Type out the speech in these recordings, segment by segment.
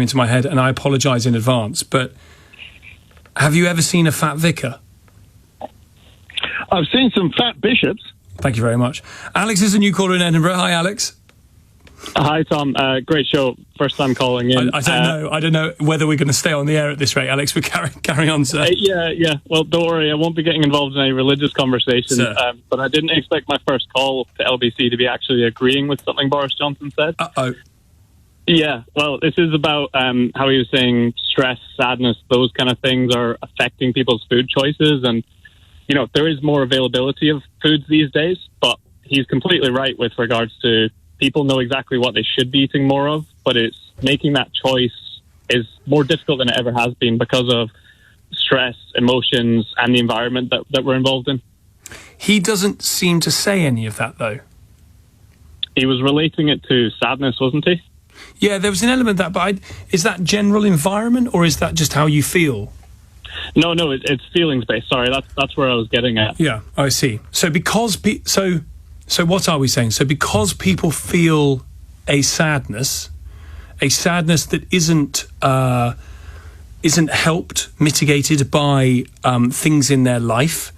into my head, and I apologise in advance, but have you ever seen a fat vicar? I've seen some fat bishops. Thank you very much. Alex is a new caller in Edinburgh. Hi, Alex. Hi, Tom. Great show. First time calling in. I don't know whether we're going to stay on the air at this rate, Alex, but carry on, sir. Yeah. Well, don't worry. I won't be getting involved in any religious conversation. But I didn't expect my first call to LBC to be actually agreeing with something Boris Johnson said. Uh-oh. Yeah, well, this is about how he was saying stress, sadness, those kind of things are affecting people's food choices. And, you know, there is more availability of foods these days, but he's completely right with regards to people know exactly what they should be eating more of, but it's making that choice is more difficult than it ever has been because of stress, emotions, and the environment that we're involved in. He doesn't seem to say any of that, though. He was relating it to sadness, wasn't he? Yeah, there was an element of that, but is that general environment, or is that just how you feel? No, it's feelings-based. Sorry, that's where I was getting at. Yeah, I see. So because... So what are we saying? So because people feel a sadness that isn't helped, mitigated by things in their life,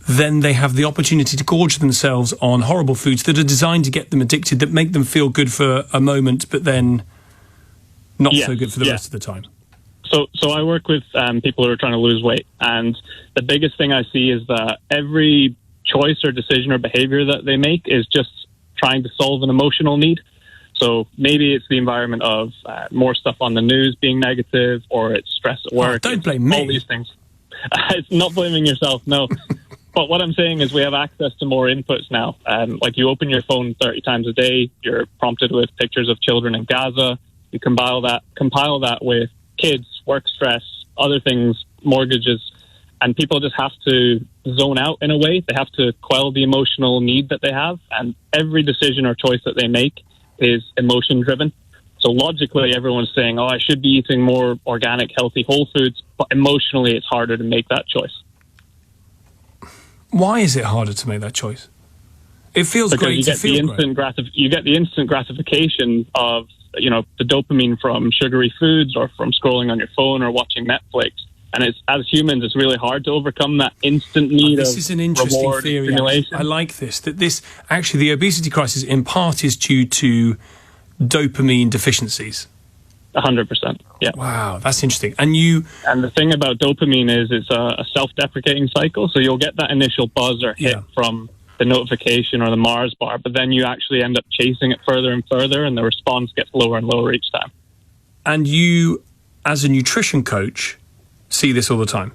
then they have the opportunity to gorge themselves on horrible foods that are designed to get them addicted, that make them feel good for a moment, but then not so good for the rest of the time. So I work with people who are trying to lose weight, and the biggest thing I see is that every choice or decision or behavior that they make is just trying to solve an emotional need. So maybe it's the environment of more stuff on the news being negative, or it's stress at work. Don't blame me. All these things. It's not blaming yourself, no. But what I'm saying is we have access to more inputs now. Like you open your phone 30 times a day, you're prompted with pictures of children in Gaza. You compile that with kids, work stress, other things, mortgages, and people just have to zone out in a way. They have to quell the emotional need that they have, and every decision or choice that they make is emotion-driven. So logically, everyone's saying, I should be eating more organic, healthy, whole foods, but emotionally, it's harder to make that choice. Why is it harder to make that choice? It feels great to feel great. You get the instant gratification of, you know, the dopamine from sugary foods or from scrolling on your phone or watching Netflix. And it's, as humans, it's really hard to overcome that instant need of This is an interesting reward, theory. stimulation. I like this. That this, actually, the obesity crisis in part is due to dopamine deficiencies. 100%, yeah. Wow, that's interesting. And the thing about dopamine is it's a self-deprecating cycle. So you'll get that initial buzz or hit from the notification or the Mars bar, but then you actually end up chasing it further and further, and the response gets lower and lower each time. And you, as a nutrition coach, see this all the time?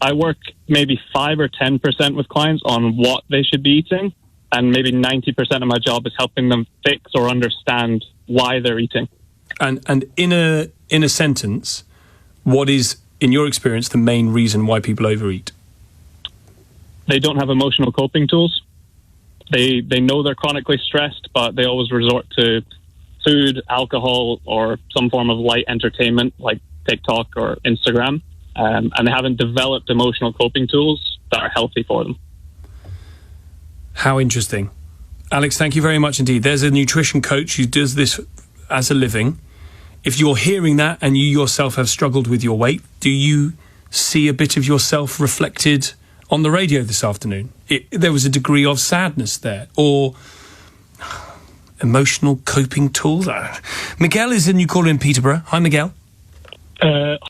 I work maybe 5 or 10% with clients on what they should be eating, and maybe 90% of my job is helping them fix or understand why they're eating. And in a sentence, what is, in your experience, the main reason why people overeat? They don't have emotional coping tools. They know they're chronically stressed, but they always resort to food, alcohol, or some form of light entertainment like TikTok or Instagram, and they haven't developed emotional coping tools that are healthy for them. How interesting. Alex, thank you very much indeed. There's a nutrition coach who does this as a living. If you're hearing that and you yourself have struggled with your weight, do you see a bit of yourself reflected on the radio this afternoon? There was a degree of sadness there, or emotional coping tools. Miguel is a new caller in Peterborough. Hi, Miguel.